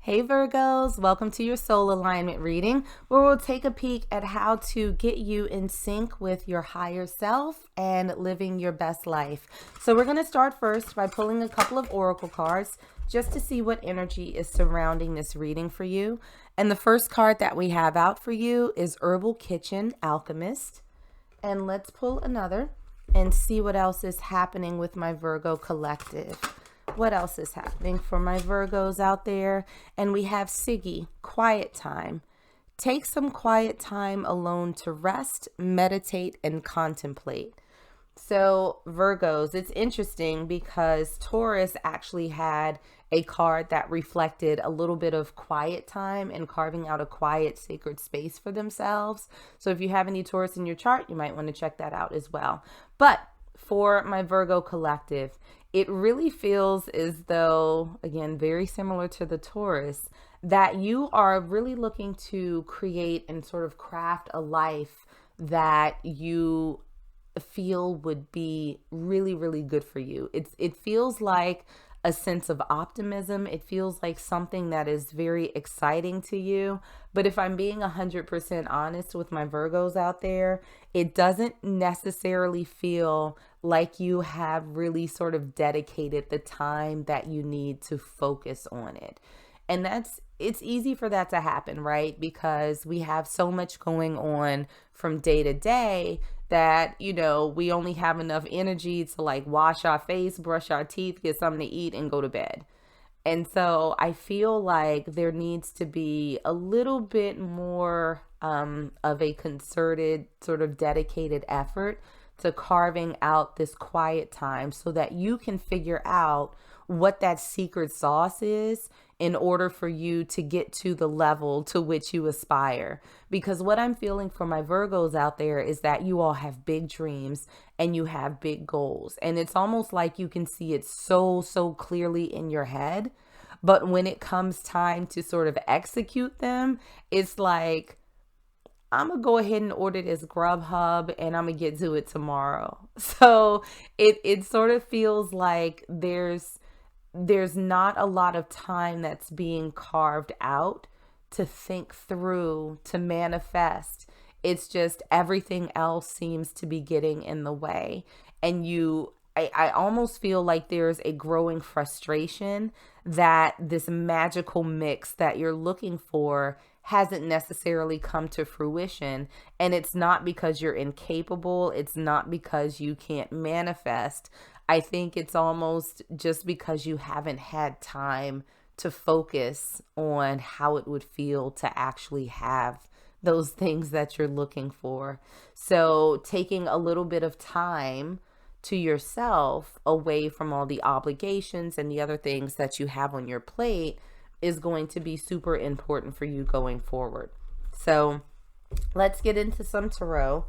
Hey Virgos, welcome to your soul alignment reading where we'll take a peek at how to get you in sync with your higher self and living your best life. So we're going to start first by pulling a couple of oracle cards just to see what energy is surrounding this reading for you. And the first card that we have out for you is Herbal Kitchen Alchemist. And let's pull another and see what else is happening with my Virgo collective. What else is happening for my Virgos out there? And we have Siggy, quiet time. Take some quiet time alone to rest, meditate, and contemplate. So Virgos, it's interesting because Taurus actually had a card that reflected a little bit of quiet time and carving out a quiet sacred space for themselves. So if you have any Taurus in your chart, you might want to check that out as well. But for my Virgo collective, it really feels as though, again, very similar to the Taurus, that you are really looking to create and sort of craft a life that you feel would be really, really good for you. It feels like a sense of optimism. It feels like something that is very exciting to you. But if I'm being 100% honest with my Virgos out there, it doesn't necessarily feel like you have really sort of dedicated the time that you need to focus on it. And it's easy for that to happen, right? Because we have so much going on from day to day that, we only have enough energy to like wash our face, brush our teeth, get something to eat, and go to bed. And so I feel like there needs to be a little bit more of a concerted, sort of dedicated effort to carving out this quiet time so that you can figure out what that secret sauce is in order for you to get to the level to which you aspire. Because what I'm feeling for my Virgos out there is that you all have big dreams and you have big goals. And it's almost like you can see it so clearly in your head. But when it comes time to sort of execute them, it's like, I'm going to go ahead and order this Grubhub and I'm going to get to it tomorrow. So it sort of feels like there's not a lot of time that's being carved out to think through, to manifest. It's just everything else seems to be getting in the way. And I almost feel like there's a growing frustration that this magical mix that you're looking for hasn't necessarily come to fruition. And it's not because you're incapable. It's not because you can't manifest. I think it's almost just because you haven't had time to focus on how it would feel to actually have those things that you're looking for. So taking a little bit of time to yourself away from all the obligations and the other things that you have on your plate is going to be super important for you going forward. So let's get into some tarot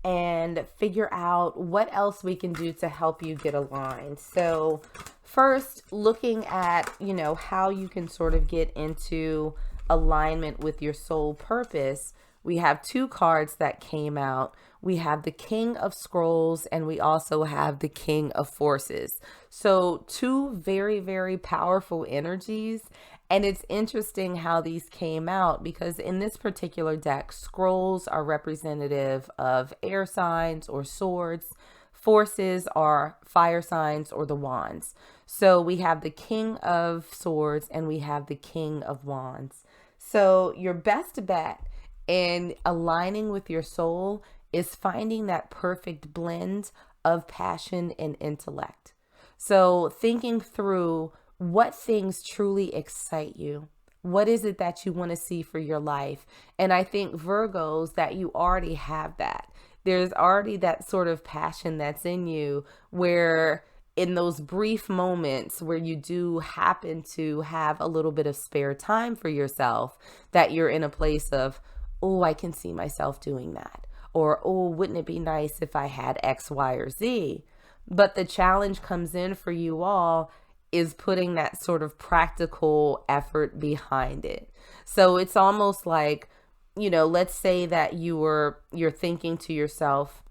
and figure out what else we can do to help you get aligned. So first, looking at, how you can sort of get into alignment with your soul purpose, we have two cards that came out. We have the King of Scrolls and we also have the King of Forces. So two very, very powerful energies. And it's interesting how these came out because in this particular deck, scrolls are representative of air signs or swords. Forces are fire signs or the wands. So we have the King of Swords and we have the King of Wands. So your best bet in aligning with your soul is finding that perfect blend of passion and intellect. So thinking through what things truly excite you. What is it that you want to see for your life? And I think Virgos, that you already have that. There's already that sort of passion that's in you where in those brief moments where you do happen to have a little bit of spare time for yourself, that you're in a place of, oh, I can see myself doing that. Or, oh, wouldn't it be nice if I had X, Y, or Z? But the challenge comes in for you all is putting that sort of practical effort behind it. So it's almost like, let's say that you're thinking to yourself,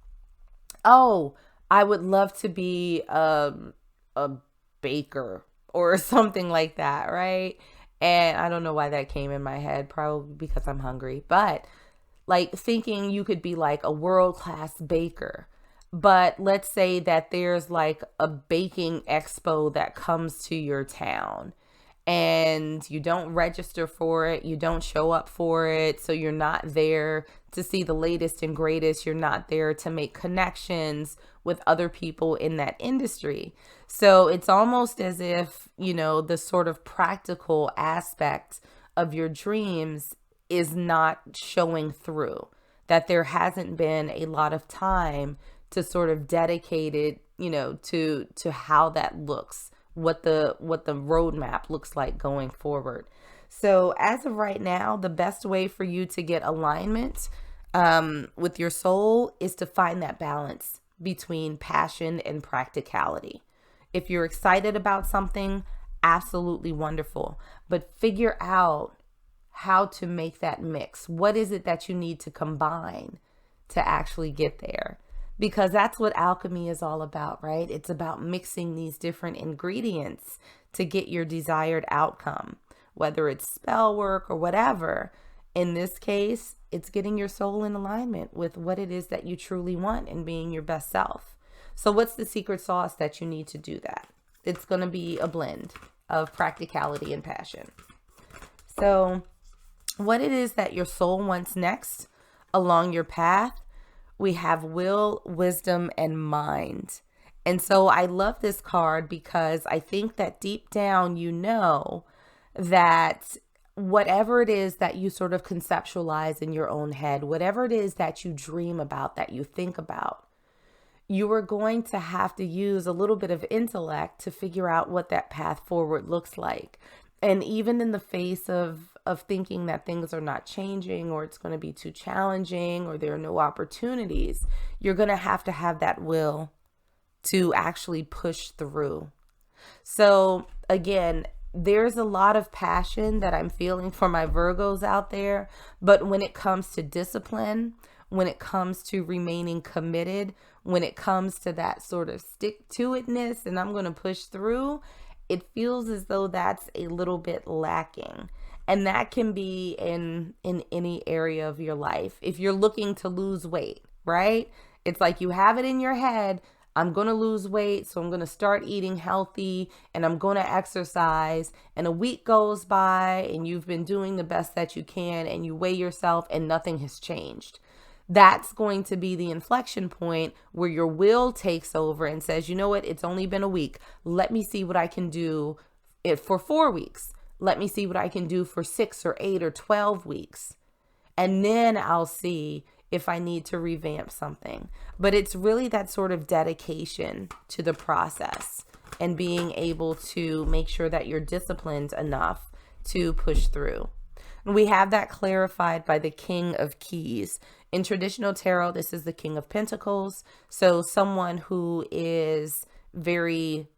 oh, I would love to be a baker or something like that, right? And I don't know why that came in my head, probably because I'm hungry, but like thinking you could be like a world-class baker. But let's say that there's like a baking expo that comes to your town and you don't register for it, you don't show up for it, so you're not there to see the latest and greatest, you're not there to make connections with other people in that industry. So it's almost as if, the sort of practical aspect of your dreams is not showing through, that there hasn't been a lot of time to sort of dedicate it, to how that looks, what the roadmap looks like going forward. So as of right now, the best way for you to get alignment with your soul is to find that balance between passion and practicality. If you're excited about something, absolutely wonderful, but figure out how to make that mix. What is it that you need to combine to actually get there? Because that's what alchemy is all about, right? It's about mixing these different ingredients to get your desired outcome, whether it's spell work or whatever. In this case, it's getting your soul in alignment with what it is that you truly want and being your best self. So what's the secret sauce that you need to do that? It's going to be a blend of practicality and passion. So what it is that your soul wants next along your path, we have will, wisdom, and mind. And so I love this card because I think that deep down, that whatever it is that you sort of conceptualize in your own head, whatever it is that you dream about, that you think about, you are going to have to use a little bit of intellect to figure out what that path forward looks like. And even in the face of thinking that things are not changing, or it's going to be too challenging, or there are no opportunities, you're going to have that will to actually push through. So again, there's a lot of passion that I'm feeling for my Virgos out there, but when it comes to discipline, when it comes to remaining committed, when it comes to that sort of stick to itness, and I'm going to push through, it feels as though that's a little bit lacking. And that can be in any area of your life. If you're looking to lose weight, right? It's like you have it in your head, I'm going to lose weight, so I'm going to start eating healthy and I'm going to exercise. And a week goes by and you've been doing the best that you can and you weigh yourself and nothing has changed. That's going to be the inflection point where your will takes over and says, you know what, it's only been a week. Let me see what I can do for 4 weeks. Let me see what I can do for 6 or 8 or 12 weeks. And then I'll see if I need to revamp something. But it's really that sort of dedication to the process and being able to make sure that you're disciplined enough to push through. And we have that clarified by the King of Keys. In traditional tarot, this is the King of Pentacles. So someone who is very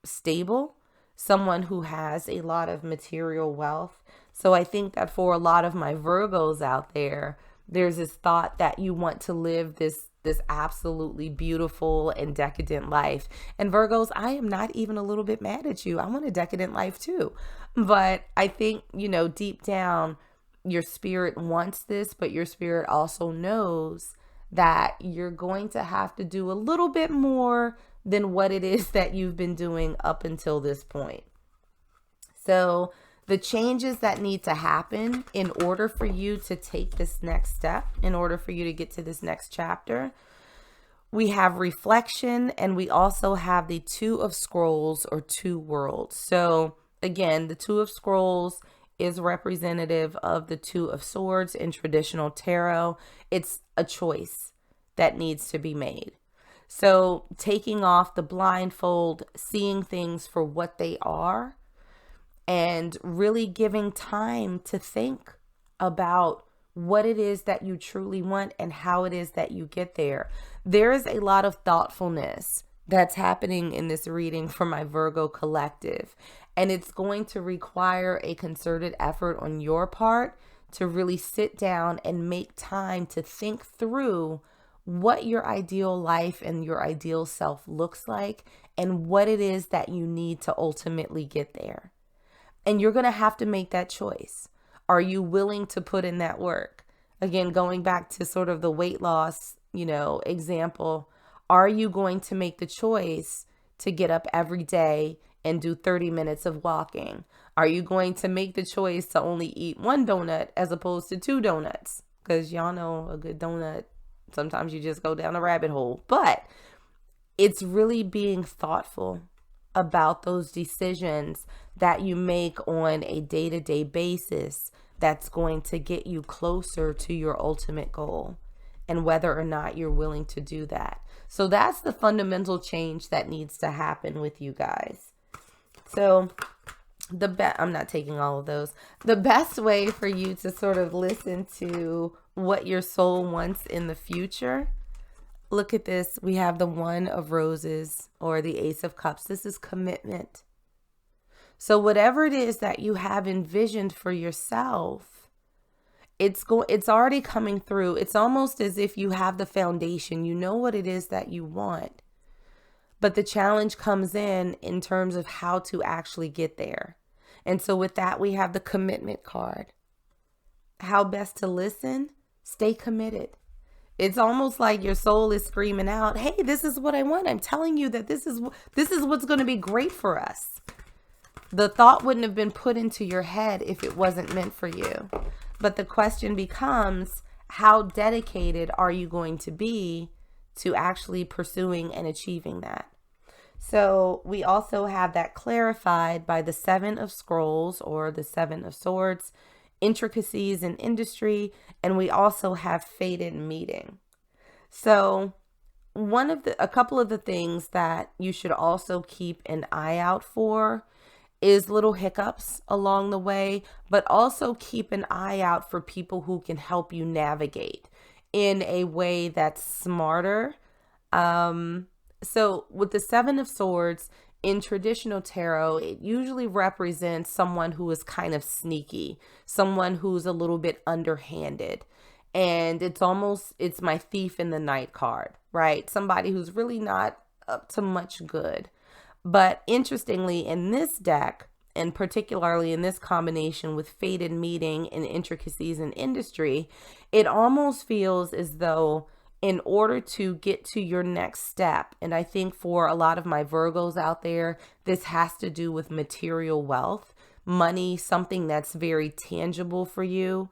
stable, someone who has a lot of material wealth. So I think that for a lot of my Virgos out there, there's this thought that you want to live this absolutely beautiful and decadent life. And Virgos, I am not even a little bit mad at you. I want a decadent life too. But I think, deep down, your spirit wants this, but your spirit also knows that you're going to have to do a little bit more than what it is that you've been doing up until this point. So the changes that need to happen in order for you to take this next step, in order for you to get to this next chapter, we have reflection, and we also have the Two of Scrolls or Two Worlds. So again, the Two of Scrolls is representative of the Two of Swords in traditional tarot. It's a choice that needs to be made. So taking off the blindfold, seeing things for what they are, and really giving time to think about what it is that you truly want and how it is that you get there. There is a lot of thoughtfulness that's happening in this reading for my Virgo collective. And it's going to require a concerted effort on your part to really sit down and make time to think through what your ideal life and your ideal self looks like and what it is that you need to ultimately get there. And you're going to have to make that choice. Are you willing to put in that work? Again, going back to sort of the weight loss, example, are you going to make the choice to get up every day and do 30 minutes of walking? Are you going to make the choice to only eat one donut as opposed to two donuts? Because y'all know a good donut, sometimes you just go down a rabbit hole. But it's really being thoughtful about those decisions that you make on a day-to-day basis that's going to get you closer to your ultimate goal, and whether or not you're willing to do that. So that's the fundamental change that needs to happen with you guys. So I'm not taking all of those. The best way for you to sort of listen to what your soul wants in the future, look at this. We have the One of Roses or the Ace of Cups. This is commitment. So whatever it is that you have envisioned for yourself, it's already coming through. It's almost as if you have the foundation. You know what it is that you want. But the challenge comes in terms of how to actually get there. And so with that, we have the commitment card. How best to listen? Stay committed. It's almost like your soul is screaming out, hey, this is what I want. I'm telling you that this is what's going to be great for us. The thought wouldn't have been put into your head if it wasn't meant for you. But the question becomes, how dedicated are you going to be to actually pursuing and achieving that? So we also have that clarified by the Seven of Scrolls or the Seven of Swords, intricacies in industry, and we also have fated meeting. So a couple of the things that you should also keep an eye out for is little hiccups along the way, but also keep an eye out for people who can help you navigate in a way that's smarter. So with the Seven of Swords in traditional tarot, it usually represents someone who is kind of sneaky, someone who's a little bit underhanded. And it's my thief in the night card, right? Somebody who's really not up to much good. But interestingly, in this deck, and particularly in this combination with fated meeting and intricacies in industry, it almost feels as though in order to get to your next step, and I think for a lot of my Virgos out there, this has to do with material wealth, money, something that's very tangible for you,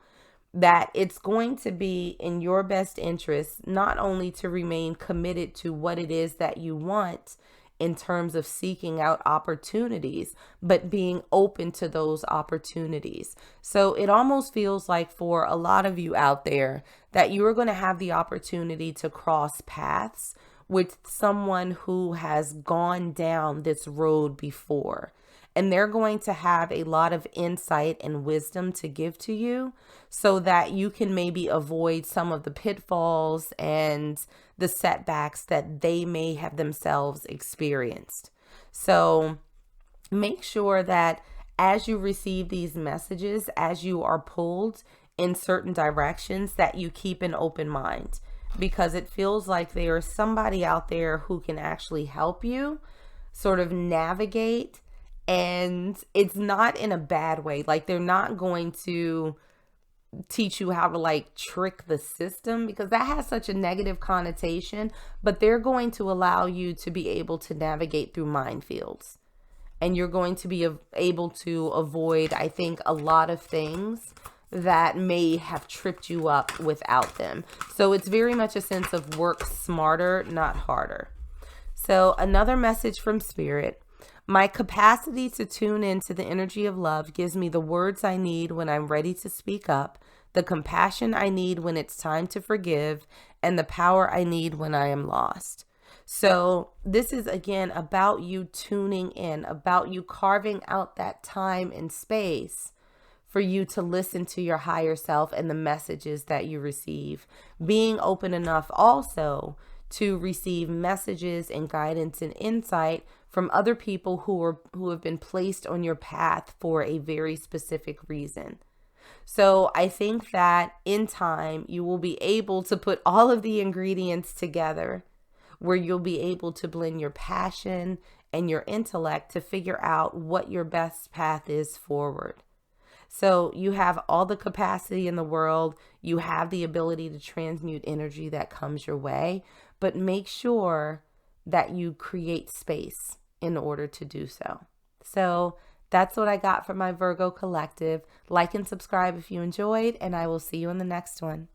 that it's going to be in your best interest not only to remain committed to what it is that you want in terms of seeking out opportunities, but being open to those opportunities. So it almost feels like for a lot of you out there that you are going to have the opportunity to cross paths with someone who has gone down this road before. And they're going to have a lot of insight and wisdom to give to you so that you can maybe avoid some of the pitfalls and the setbacks that they may have themselves experienced. So make sure that as you receive these messages, as you are pulled in certain directions, that you keep an open mind, because it feels like there is somebody out there who can actually help you sort of navigate. And it's not in a bad way. Like, they're not going to teach you how to like trick the system, because that has such a negative connotation, but they're going to allow you to be able to navigate through minefields. And you're going to be able to avoid, I think, a lot of things that may have tripped you up without them. So it's very much a sense of work smarter, not harder. So another message from Spirit. My capacity to tune into the energy of love gives me the words I need when I'm ready to speak up, the compassion I need when it's time to forgive, and the power I need when I am lost. So this is, again, about you tuning in, about you carving out that time and space for you to listen to your higher self and the messages that you receive. Being open enough also to receive messages and guidance and insight from other people who have been placed on your path for a very specific reason. So I think that in time, you will be able to put all of the ingredients together where you'll be able to blend your passion and your intellect to figure out what your best path is forward. So you have all the capacity in the world. You have the ability to transmute energy that comes your way, but make sure that you create space in order to do so. So that's what I got from my Virgo collective. Like and subscribe if you enjoyed, and I will see you in the next one.